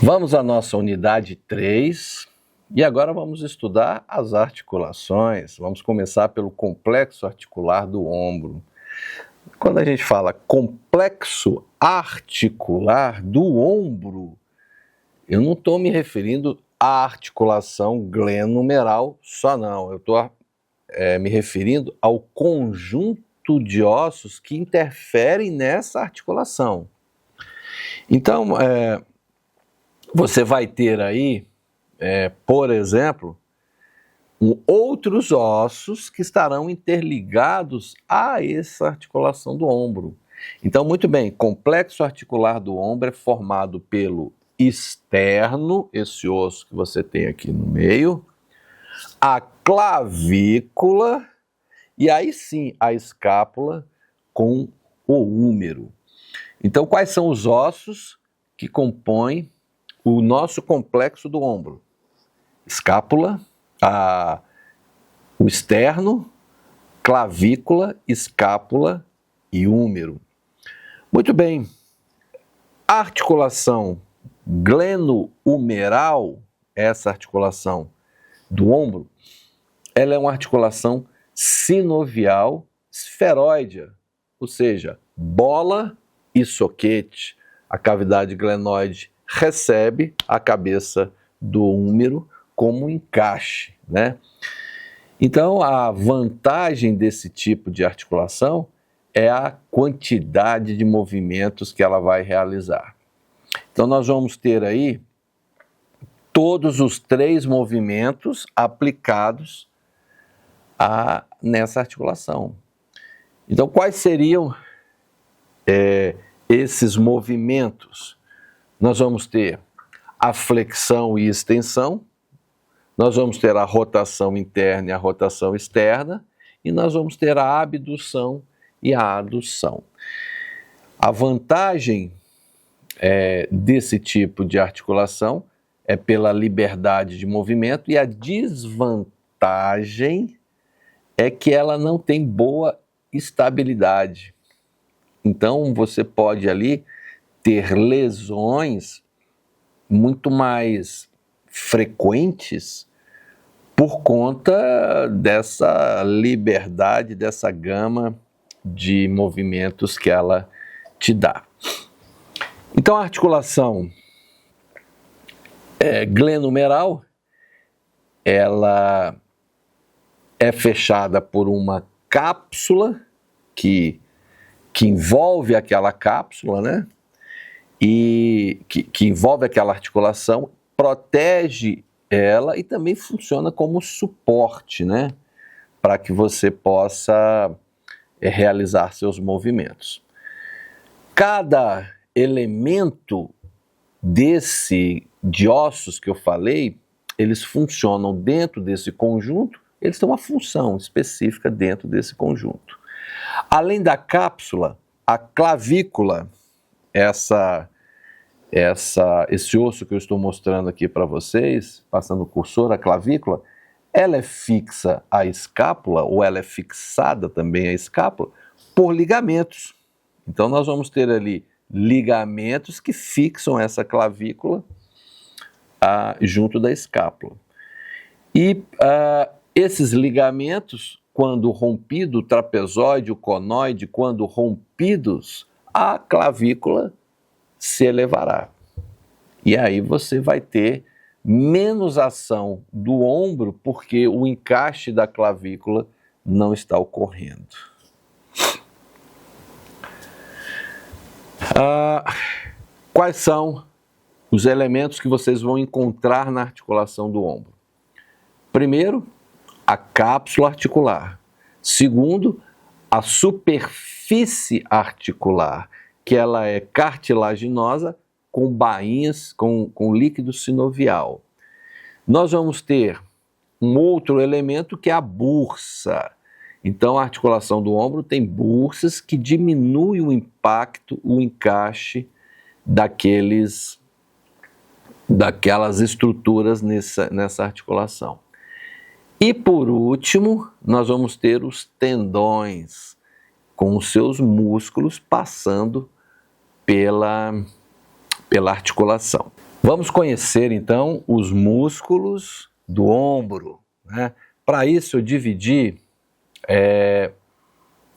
Vamos à nossa unidade 3 e agora vamos estudar as articulações. Vamos começar pelo complexo articular do ombro. Quando a gente fala complexo articular do ombro, eu não estou me referindo à articulação glenohumeral só não, eu estou me referindo ao conjunto de ossos que interferem nessa articulação. Então, você vai ter aí, por exemplo, outros ossos que estarão interligados a essa articulação do ombro. Então, muito bem, complexo articular do ombro é formado pelo externo, esse osso que você tem aqui no meio, a clavícula e aí sim a escápula com o húmero. Então, quais são os ossos que compõem o nosso complexo do ombro? Escápula, o externo, clavícula, escápula e húmero. Muito bem, a articulação glenohumeral, essa articulação do ombro, ela é uma articulação sinovial esferoidea, ou seja, bola e soquete. A cavidade glenoide recebe a cabeça do húmero como um encaixe, né? Então, a vantagem desse tipo de articulação é a quantidade de movimentos que ela vai realizar. Então, nós vamos ter aí todos os 3 movimentos aplicados nessa articulação. Então, quais seriam esses movimentos? Nós vamos ter a flexão e extensão, nós vamos ter a rotação interna e a rotação externa, e nós vamos ter a abdução e a adução. A vantagem desse tipo de articulação é pela liberdade de movimento, e a desvantagem é que ela não tem boa estabilidade. Então, você pode ali ter lesões muito mais frequentes por conta dessa liberdade, dessa gama de movimentos que ela te dá. Então, a articulação glenohumeral, ela é fechada por uma cápsula que envolve aquela cápsula, né? E que envolve aquela articulação, protege ela e também funciona como suporte, né? Para que você possa realizar seus movimentos. Cada elemento de ossos que eu falei, eles funcionam dentro desse conjunto, eles têm uma função específica dentro desse conjunto. Além da cápsula, a clavícula, esse osso que eu estou mostrando aqui para vocês, passando o cursor, a clavícula, ela é fixa à escápula, ou ela é fixada também à escápula, por ligamentos. Então, nós vamos ter ali ligamentos que fixam essa clavícula junto da escápula. E esses ligamentos, quando rompido, o trapezóide, o conoide, quando rompidos, a clavícula se elevará. E aí você vai ter menos ação do ombro, porque o encaixe da clavícula não está ocorrendo. Quais são os elementos que vocês vão encontrar na articulação do ombro? Primeiro, a cápsula articular. Segundo, a superfície articular, que ela é cartilaginosa com bainhas, com líquido sinovial. Nós vamos ter um outro elemento que é a bursa. Então, a articulação do ombro tem bursas que diminuem o impacto, o encaixe daquelas estruturas nessa articulação. E por último, nós vamos ter os tendões, com os seus músculos passando pela articulação. Vamos conhecer então os músculos do ombro, né? Para isso eu dividi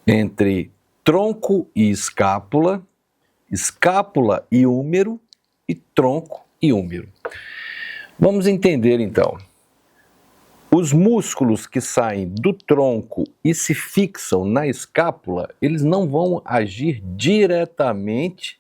entre tronco e escápula, escápula e húmero e tronco e húmero. Vamos entender então. Os músculos que saem do tronco e se fixam na escápula, eles não vão agir diretamente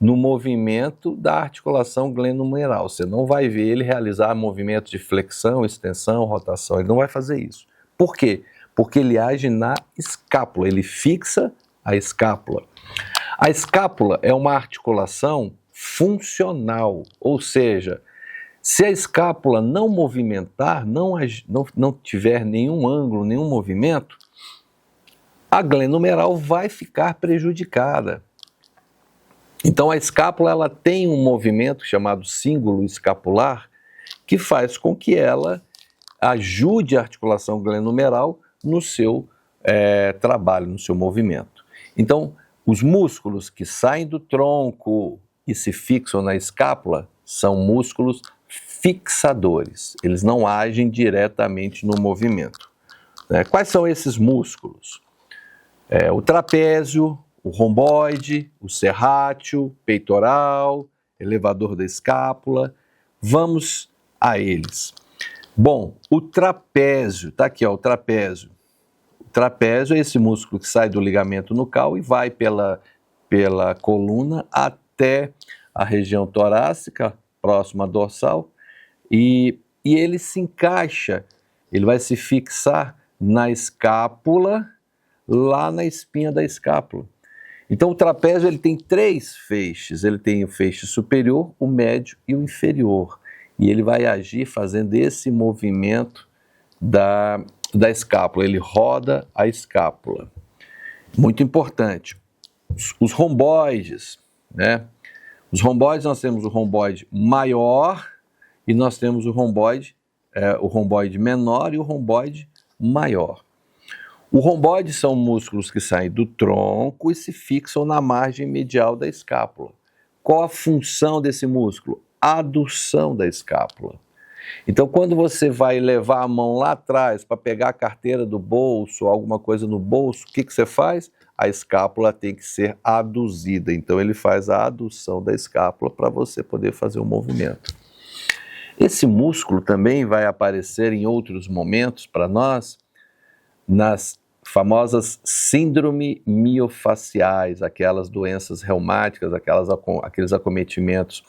no movimento da articulação glenohumeral. Você não vai ver ele realizar movimentos de flexão, extensão, rotação, ele não vai fazer isso. Por quê? Porque ele age na escápula, ele fixa a escápula. A escápula é uma articulação funcional, ou seja, se a escápula não movimentar, não tiver nenhum ângulo, nenhum movimento, a glenohumeral vai ficar prejudicada. Então a escápula ela tem um movimento chamado cíngulo escapular que faz com que ela ajude a articulação glenohumeral no seu trabalho, no seu movimento. Então os músculos que saem do tronco e se fixam na escápula são músculos fixadores, eles não agem diretamente no movimento. Quais são esses músculos? O trapézio, o romboide, o serrátil, peitoral, elevador da escápula. Vamos a eles. Bom, o trapézio, está aqui ó, o trapézio. O trapézio é esse músculo que sai do ligamento nucal e vai pela coluna até a região torácica, próxima à dorsal, e ele se encaixa, ele vai se fixar na escápula, lá na espinha da escápula. Então o trapézio ele tem 3 feixes, ele tem o feixe superior, o médio e o inferior. E ele vai agir fazendo esse movimento da escápula, ele roda a escápula. Muito importante. Os romboides, né? Os romboides, nós temos o romboide maior e nós temos o romboide menor e o romboide maior. O romboide são músculos que saem do tronco e se fixam na margem medial da escápula. Qual a função desse músculo? Adução da escápula. Então, quando você vai levar a mão lá atrás para pegar a carteira do bolso, alguma coisa no bolso, o que você faz? A escápula tem que ser aduzida. Então, ele faz a adução da escápula para você poder fazer o movimento. Esse músculo também vai aparecer em outros momentos para nós, nas famosas síndrome miofaciais, aquelas doenças reumáticas, aqueles acometimentos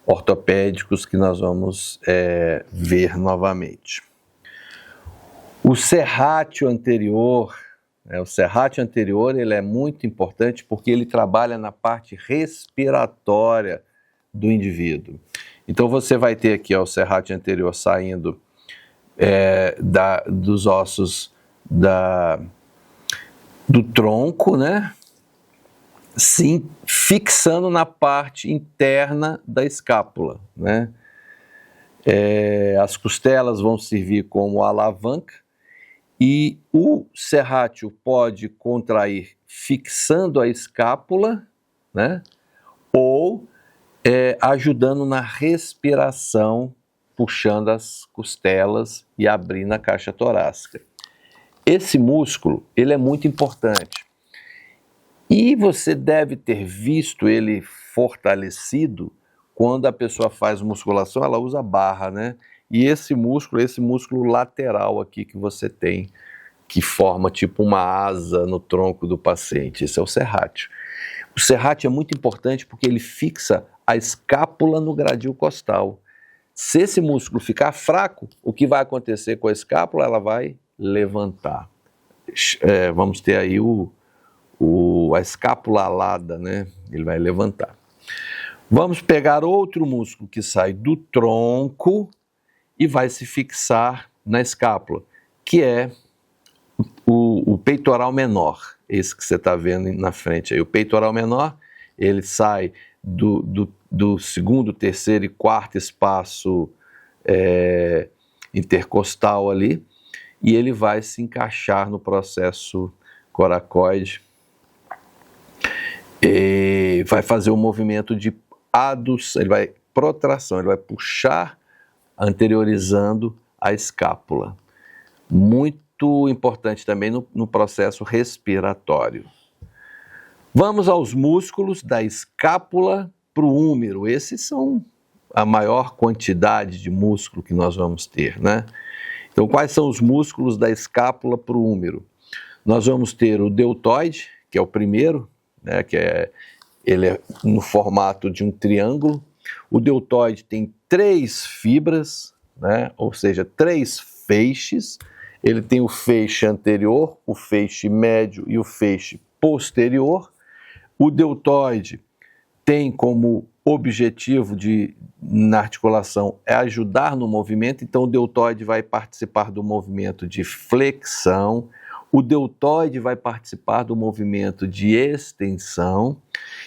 ortopédicos que nós vamos ver novamente. O serrátil anterior, ele é muito importante porque ele trabalha na parte respiratória do indivíduo. Então você vai ter aqui o serrátil anterior saindo dos ossos do tronco, né? Sim, fixando na parte interna da escápula, né? As costelas vão servir como alavanca e o serrátil pode contrair fixando a escápula, né? Ou ajudando na respiração, puxando as costelas e abrindo a caixa torácica. Esse músculo, ele é muito importante. E você deve ter visto ele fortalecido quando a pessoa faz musculação, ela usa barra, né? E esse músculo lateral aqui que você tem, que forma tipo uma asa no tronco do paciente, esse é o serrátil. O serrátil é muito importante porque ele fixa a escápula no gradil costal. Se esse músculo ficar fraco, o que vai acontecer com a escápula? Ela vai levantar. Vamos ter aí a escápula alada, né? Ele vai levantar. Vamos pegar outro músculo que sai do tronco e vai se fixar na escápula, que é o peitoral menor, esse que você está vendo na frente aí. O peitoral menor, ele sai do segundo, terceiro e quarto espaço intercostal ali, e ele vai se encaixar no processo coracoide e vai fazer um movimento de adução, ele vai protração, ele vai puxar anteriorizando a escápula. Muito importante também no processo respiratório. Vamos aos músculos da escápula para o húmero. Esses são a maior quantidade de músculo que nós vamos ter, né? Então, quais são os músculos da escápula para o húmero? Nós vamos ter o deltoide, que é o primeiro, né, ele é no formato de um triângulo. O deltoide tem 3 fibras, né, ou seja, 3 feixes. Ele tem o feixe anterior, o feixe médio e o feixe posterior. O deltoide tem como objetivo na articulação é ajudar no movimento, então o deltoide vai participar do movimento de flexão, o deltoide vai participar do movimento de extensão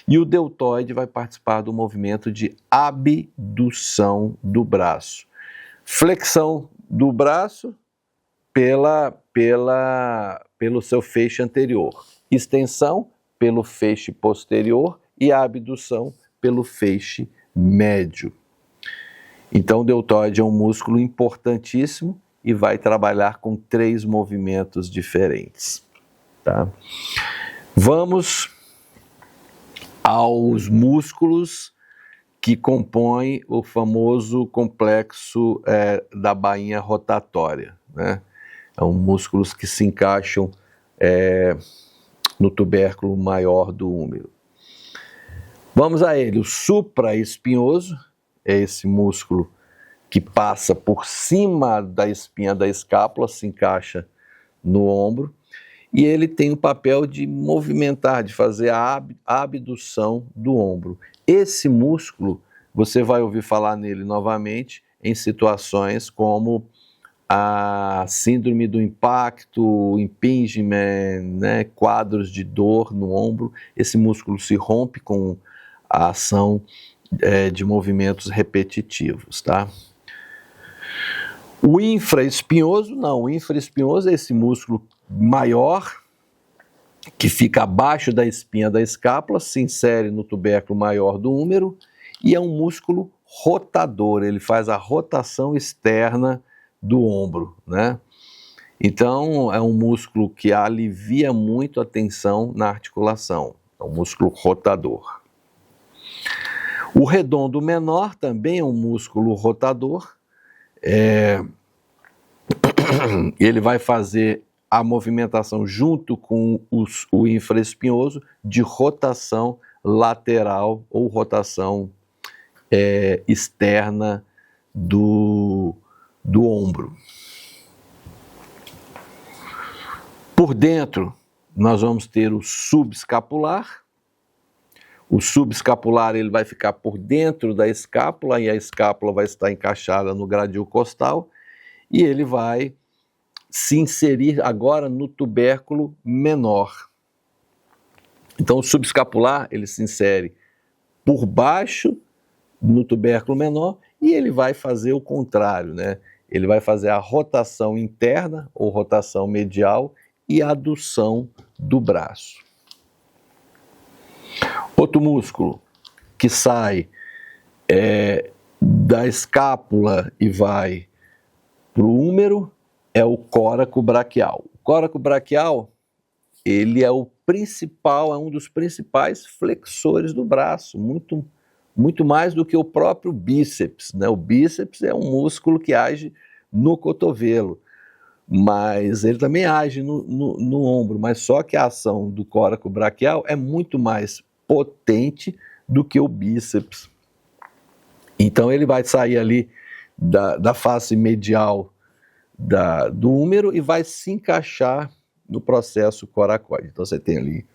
e o deltoide vai participar do movimento de abdução do braço. Flexão do braço pelo seu feixe anterior, extensão pelo feixe posterior e a abdução pelo feixe médio. Então, o deltoide é um músculo importantíssimo e vai trabalhar com 3 movimentos diferentes. Tá? Vamos aos músculos que compõem o famoso complexo da bainha rotatória, né? São músculos que se encaixam no tubérculo maior do húmero. Vamos a ele. O supraespinhoso é esse músculo que passa por cima da espinha da escápula, se encaixa no ombro, e ele tem o papel de movimentar, de fazer a abdução do ombro. Esse músculo, você vai ouvir falar nele novamente em situações como a síndrome do impacto, impingement, né, quadros de dor no ombro. Esse músculo se rompe com a ação de movimentos repetitivos, tá? O infraespinhoso, não, o infraespinhoso é esse músculo maior que fica abaixo da espinha da escápula, se insere no tubérculo maior do húmero e é um músculo rotador, ele faz a rotação externa do ombro, né? Então, é um músculo que alivia muito a tensão na articulação, é um músculo rotador. O redondo menor também é um músculo rotador, ele vai fazer a movimentação junto com o infraespinhoso de rotação lateral ou rotação externa do ombro. Por dentro, nós vamos ter o subescapular. O subescapular ele vai ficar por dentro da escápula e a escápula vai estar encaixada no gradil costal e ele vai se inserir agora no tubérculo menor. Então o subescapular ele se insere por baixo no tubérculo menor e ele vai fazer o contrário, né? Ele vai fazer a rotação interna ou rotação medial e a adução do braço. Outro músculo que sai da escápula e vai para o húmero é o córaco braquial. O córaco braquial, ele é o principal, é um dos principais flexores do braço, muito mais do que o próprio bíceps, né? O bíceps é um músculo que age no cotovelo, mas ele também age no ombro, mas só que a ação do córaco braquial é muito mais potente do que o bíceps. Então ele vai sair ali da face medial do húmero e vai se encaixar no processo coracoide. Então você tem ali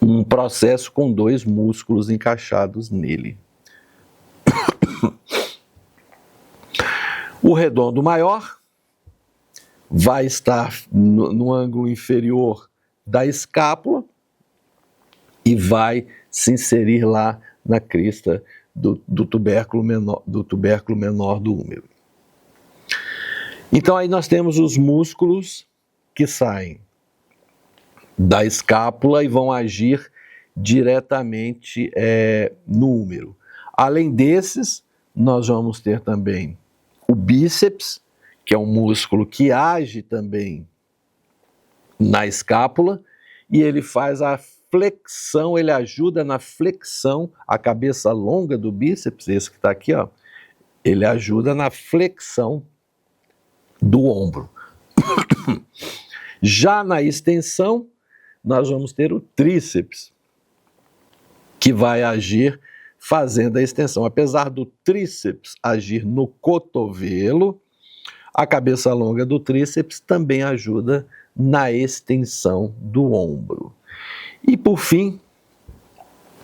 um processo com 2 músculos encaixados nele. O redondo maior vai estar no ângulo inferior da escápula e vai se inserir lá na crista do tubérculo menor do húmero. Então aí nós temos os músculos que saem da escápula e vão agir diretamente no húmero. Além desses, nós vamos ter também o bíceps, que é um músculo que age também na escápula, e ele faz a flexão, ele ajuda na flexão, a cabeça longa do bíceps, esse que está aqui, ó, ele ajuda na flexão do ombro. Já na extensão, nós vamos ter o tríceps, que vai agir fazendo a extensão. Apesar do tríceps agir no cotovelo, a cabeça longa do tríceps também ajuda na extensão do ombro. E por fim,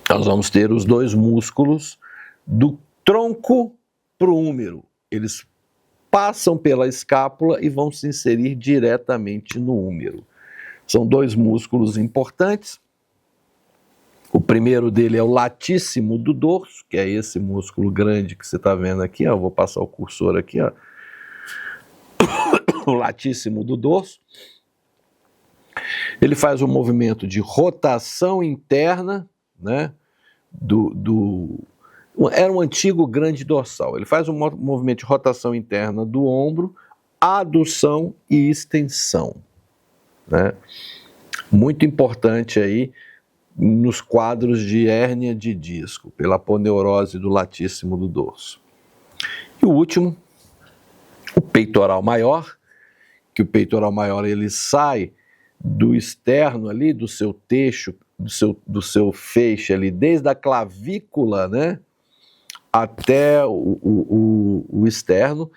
nós vamos ter os dois músculos do tronco para o húmero. Eles passam pela escápula e vão se inserir diretamente no húmero. São dois músculos importantes. O primeiro dele é o latíssimo do dorso, que é esse músculo grande que você está vendo aqui, ó. Eu vou passar o cursor aqui, ó. O latíssimo do dorso. Ele faz um movimento de rotação interna, né, era um antigo grande dorsal. Ele faz um movimento de rotação interna do ombro, adução e extensão, né? Muito importante aí nos quadros de hérnia de disco, pela aponeurose do latíssimo do dorso. E o último, o peitoral maior, que o peitoral maior ele sai do externo ali, do seu teixo, do seu feixe ali, desde a clavícula, né, até o externo,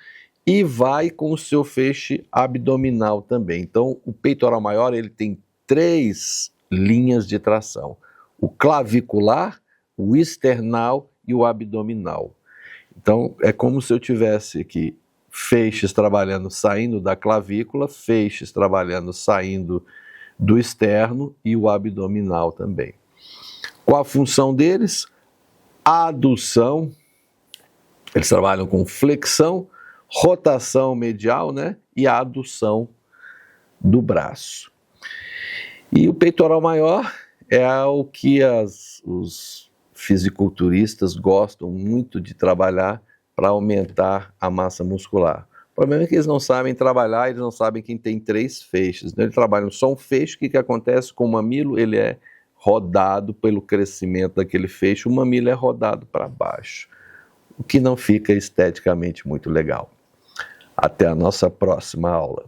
e vai com o seu feixe abdominal também. Então, o peitoral maior ele tem 3 linhas de tração: o clavicular, o external e o abdominal. Então, é como se eu tivesse aqui feixes trabalhando saindo da clavícula, feixes trabalhando saindo do externo e o abdominal também. Qual a função deles? A adução, eles trabalham com flexão, rotação medial, né, e a adução do braço. E o peitoral maior é o que os fisiculturistas gostam muito de trabalhar para aumentar a massa muscular. O problema é que eles não sabem trabalhar, eles não sabem que tem 3 feixes. Eles trabalham só um feixe. O que acontece com o mamilo? Ele é rodado pelo crescimento daquele feixe, o mamilo é rodado para baixo, o que não fica esteticamente muito legal. Até a nossa próxima aula.